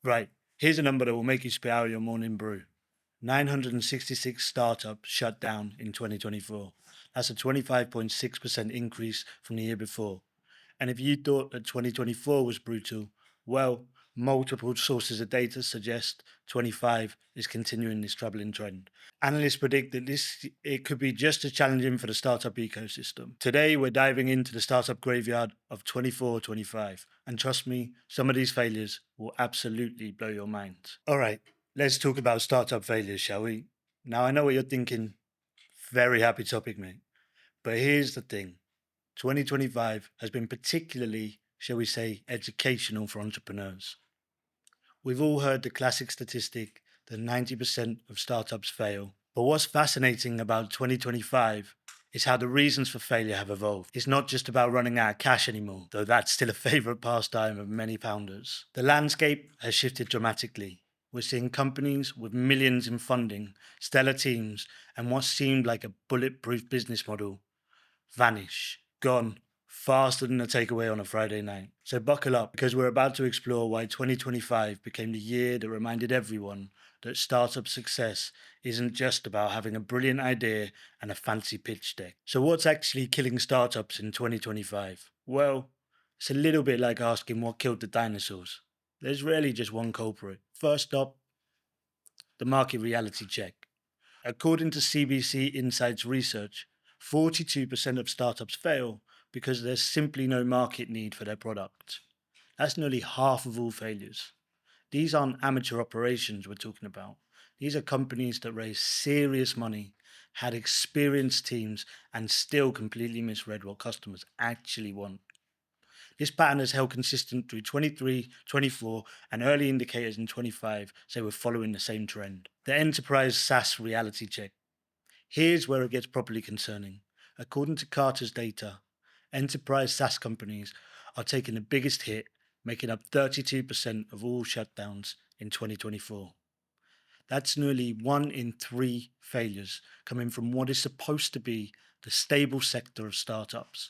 Right, here's a number that will make you spit out your morning brew. 966 startups shut down in 2024. That's a 25.6% increase from the year before. And if you thought that 2024 was brutal, well, multiple sources of data suggest 25 is continuing this troubling trend. Analysts predict that it could be just as challenging for the startup ecosystem. Today, we're diving into the startup graveyard of 24-25, and trust me, some of these failures will absolutely blow your mind. All right, let's talk about startup failures, shall we? Now, I know what you're thinking. Very happy topic, mate. But here's the thing. 2025 has been particularly, shall we say, educational for entrepreneurs. We've all heard the classic statistic that 90% of startups fail. But what's fascinating about 2025 is how the reasons for failure have evolved. It's not just about running out of cash anymore, though that's still a favorite pastime of many founders. The landscape has shifted dramatically. We're seeing companies with millions in funding, stellar teams, and what seemed like a bulletproof business model vanish, gone, faster than a takeaway on a Friday night. So buckle up because we're about to explore why 2025 became the year that reminded everyone that startup success isn't just about having a brilliant idea and a fancy pitch deck. So what's actually killing startups in 2025? Well, it's a little bit like asking what killed the dinosaurs. There's rarely just one culprit. First up, the market reality check. According to CBC Insights research, 42% of startups fail because there's simply no market need for their product. That's nearly half of all failures. These aren't amateur operations we're talking about. These are companies that raise serious money, had experienced teams, and still completely misread what customers actually want. This pattern has held consistent through 23, 24, and early indicators in 25 say we're following the same trend. The enterprise SaaS reality check. Here's where it gets properly concerning. According to Carter's data, enterprise SaaS companies are taking the biggest hit, making up 32% of all shutdowns in 2024. That's nearly 1 in 3 failures coming from what is supposed to be the stable sector of startups,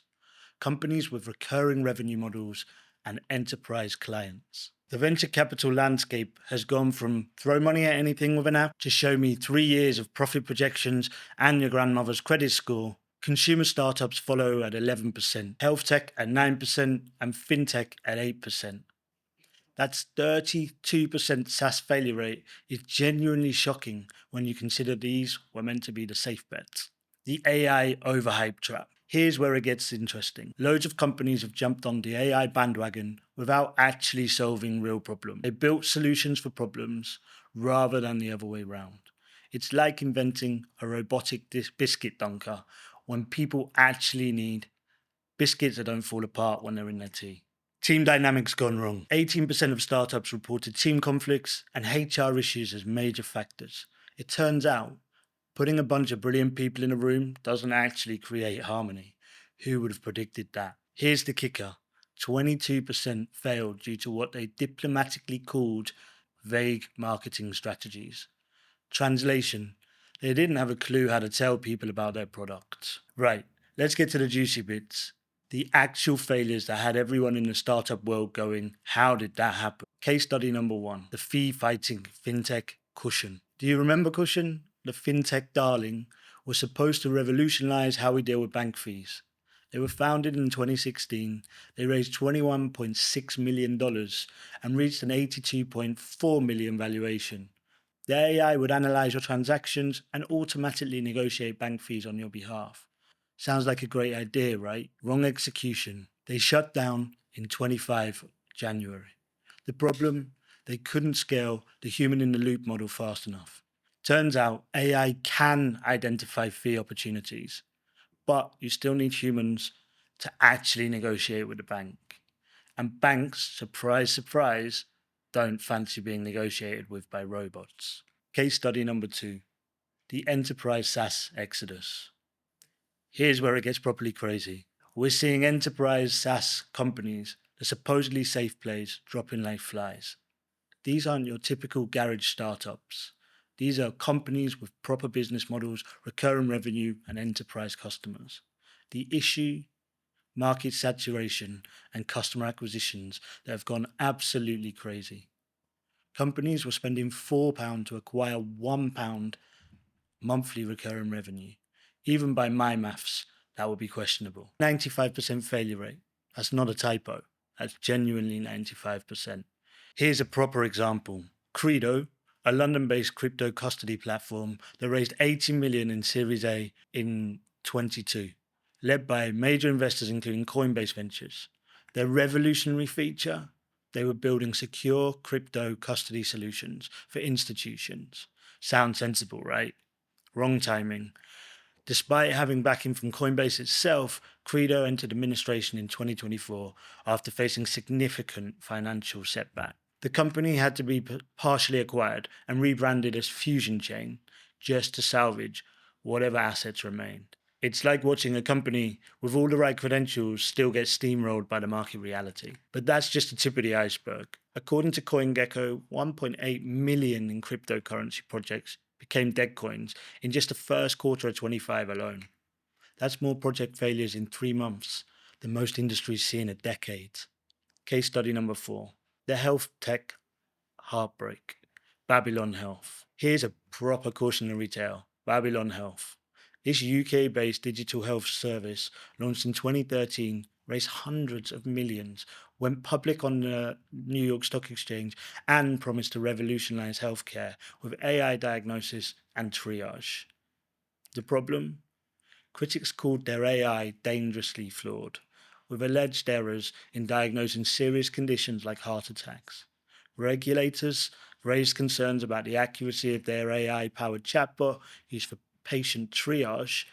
companies with recurring revenue models and enterprise clients. The venture capital landscape has gone from throw money at anything with an app to show me 3 years of profit projections and your grandmother's credit score. Consumer startups follow at 11%, health tech at 9%, and fintech at 8%. That's 32% SaaS failure rate is genuinely shocking when you consider these were meant to be the safe bets. The AI overhype trap. Here's where it gets interesting. Loads of companies have jumped on the AI bandwagon without actually solving real problems. They built solutions for problems rather than the other way around. It's like inventing a robotic biscuit dunker when people actually need biscuits that don't fall apart when they're in their tea. Team dynamics gone wrong. 18% of startups reported team conflicts and HR issues as major factors. It turns out putting a bunch of brilliant people in a room doesn't actually create harmony. Who would have predicted that? Here's the kicker. 22% failed due to what they diplomatically called vague marketing strategies. Translation, they didn't have a clue how to tell people about their product. Right, let's get to the juicy bits. The actual failures that had everyone in the startup world going, how did that happen? Case study number 1, the fee fighting fintech Cushion. Do you remember Cushion? The fintech darling was supposed to revolutionize how we deal with bank fees. They were founded in 2016. They raised $21.6 million and reached an $82.4 million valuation. The AI would analyze your transactions and automatically negotiate bank fees on your behalf. Sounds like a great idea, right? Wrong execution. They shut down in 25 January. The problem? They couldn't scale the human in the loop model fast enough. Turns out AI can identify fee opportunities, but you still need humans to actually negotiate with the bank. And banks, surprise, surprise, don't fancy being negotiated with by robots. Case study number 2, the enterprise SaaS exodus. Here's where it gets properly crazy. We're seeing enterprise SaaS companies, the supposedly safe plays, dropping like flies. These aren't your typical garage startups. These are companies with proper business models, recurring revenue, and enterprise customers. The issue? Market saturation and customer acquisitions that have gone absolutely crazy. Companies were spending £4 to acquire £1 monthly recurring revenue. Even by my maths, that would be questionable. 95% failure rate. That's not a typo. That's genuinely 95%. Here's a proper example. Credo, a London-based crypto custody platform that raised 80 million in Series A in 22, led by major investors including Coinbase Ventures. Their revolutionary feature, they were building secure crypto custody solutions for institutions. Sounds sensible, right? Wrong timing. Despite having backing from Coinbase itself, Credo entered administration in 2024 after facing significant financial setback. The company had to be partially acquired and rebranded as Fusion Chain just to salvage whatever assets remained. It's like watching a company with all the right credentials still get steamrolled by the market reality. But that's just the tip of the iceberg. According to CoinGecko, 1.8 million in cryptocurrency projects became dead coins in just the first quarter of 25 alone. That's more project failures in 3 months than most industries see in a decade. Case study number 4. The health tech heartbreak. Babylon Health. Here's a proper cautionary tale. Babylon Health. This UK-based digital health service, launched in 2013, raised hundreds of millions, went public on the New York Stock Exchange, and promised to revolutionize healthcare with AI diagnosis and triage. The problem? Critics called their AI dangerously flawed, with alleged errors in diagnosing serious conditions like heart attacks. Regulators raised concerns about the accuracy of their AI-powered chatbot used for patient triage,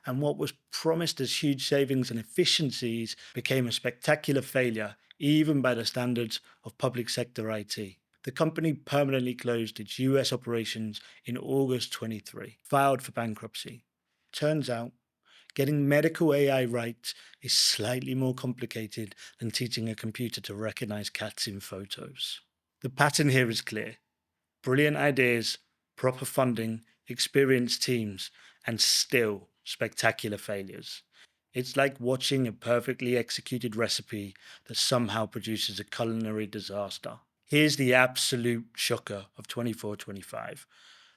and what was promised as huge savings and efficiencies became a spectacular failure, even by the standards of public sector IT. The company permanently closed its US operations in August 23, filed for bankruptcy. Turns out, getting medical AI right is slightly more complicated than teaching a computer to recognize cats in photos. The pattern here is clear. Brilliant ideas, proper funding, experienced teams, and still spectacular failures. It's like watching a perfectly executed recipe that somehow produces a culinary disaster. Here's the absolute shocker of 24-25.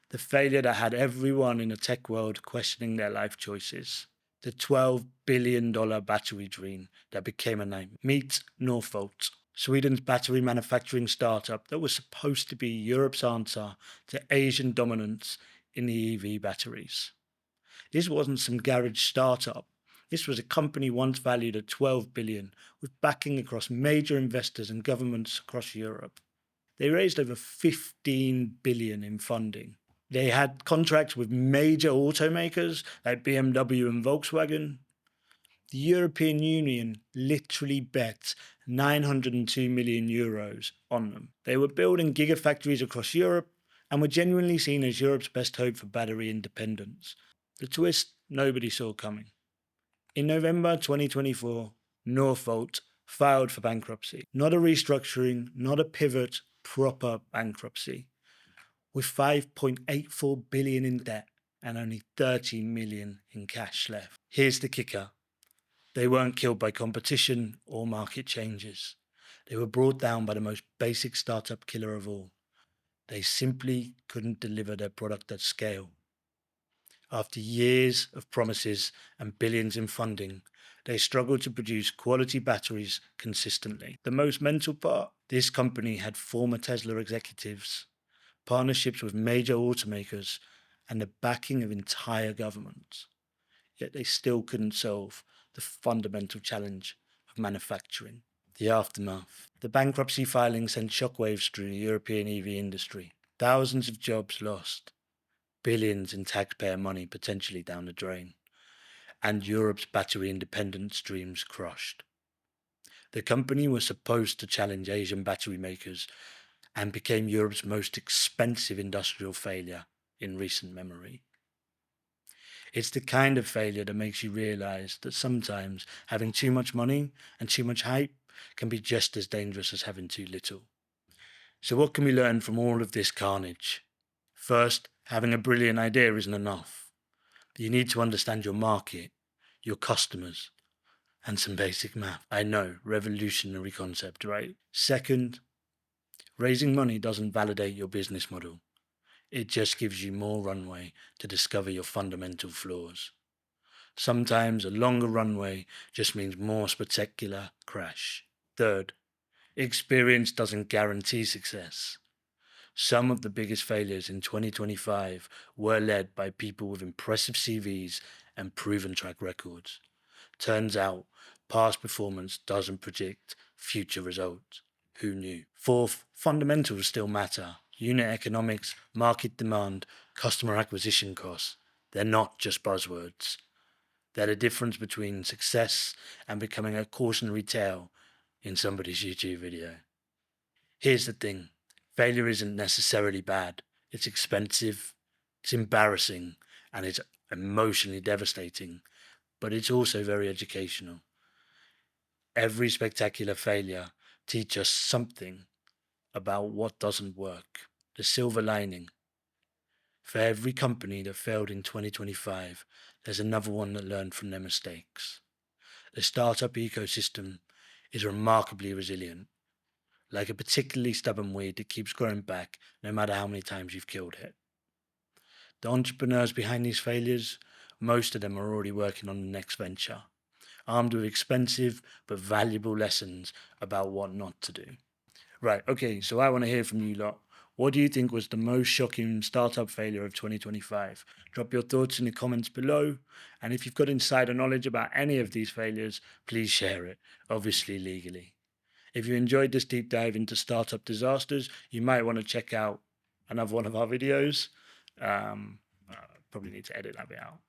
The failure that had everyone in the tech world questioning their life choices. The $12 billion battery dream that became a name. Meet Northvolt, Sweden's battery manufacturing startup that was supposed to be Europe's answer to Asian dominance in the EV batteries. This wasn't some garage startup. This was a company once valued at 12 billion, with backing across major investors and governments across Europe. They raised over 15 billion in funding. They had contracts with major automakers like BMW and Volkswagen. The European Union literally bet 902 million euros on them. They were building gigafactories across Europe and were genuinely seen as Europe's best hope for battery independence. The twist nobody saw coming. In November 2024, Northvolt filed for bankruptcy. Not a restructuring, not a pivot, proper bankruptcy. With 5.84 billion in debt and only 30 million in cash left. Here's the kicker. They weren't killed by competition or market changes. They were brought down by the most basic startup killer of all. They simply couldn't deliver their product at scale. After years of promises and billions in funding, they struggled to produce quality batteries consistently. The most mental part, this company had former Tesla executives, partnerships with major automakers, and the backing of entire governments. Yet they still couldn't solve the fundamental challenge of manufacturing. The aftermath. The bankruptcy filing sent shockwaves through the European EV industry. Thousands of jobs lost, billions in taxpayer money potentially down the drain, and Europe's battery independence dreams crushed. The company was supposed to challenge Asian battery makers and became Europe's most expensive industrial failure in recent memory. It's the kind of failure that makes you realize that sometimes having too much money and too much hype can be just as dangerous as having too little. So what can we learn from all of this carnage? First, having a brilliant idea isn't enough. You need to understand your market, your customers, and some basic math. I know, revolutionary concept, right? Second, Raising money doesn't validate your business model. It just gives you more runway to discover your fundamental flaws. Sometimes a longer runway just means more spectacular crash. Third, experience doesn't guarantee success. Some of the biggest failures in 2025 were led by people with impressive CVs and proven track records. Turns out, past performance doesn't predict future results. Who knew? Fourth, fundamentals still matter. Unit economics, market demand, customer acquisition costs. They're not just buzzwords. They're the difference between success and becoming a cautionary tale in somebody's YouTube video. Here's the thing. Failure isn't necessarily bad. It's expensive, it's embarrassing, and it's emotionally devastating, but it's also very educational. Every spectacular failure teaches us something about what doesn't work. The silver lining. For every company that failed in 2025, there's another one that learned from their mistakes. The startup ecosystem is remarkably resilient, like a particularly stubborn weed that keeps growing back no matter how many times you've killed it. The entrepreneurs behind these failures, most of them are already working on the next venture, armed with expensive but valuable lessons about what not to do. Right, okay, so I want to hear from you lot. What do you think was the most shocking startup failure of 2025? Drop your thoughts in the comments below. And if you've got insider knowledge about any of these failures, please share it, obviously legally. If you enjoyed this deep dive into startup disasters, you might want to check out another one of our videos. Probably need to edit that bit out.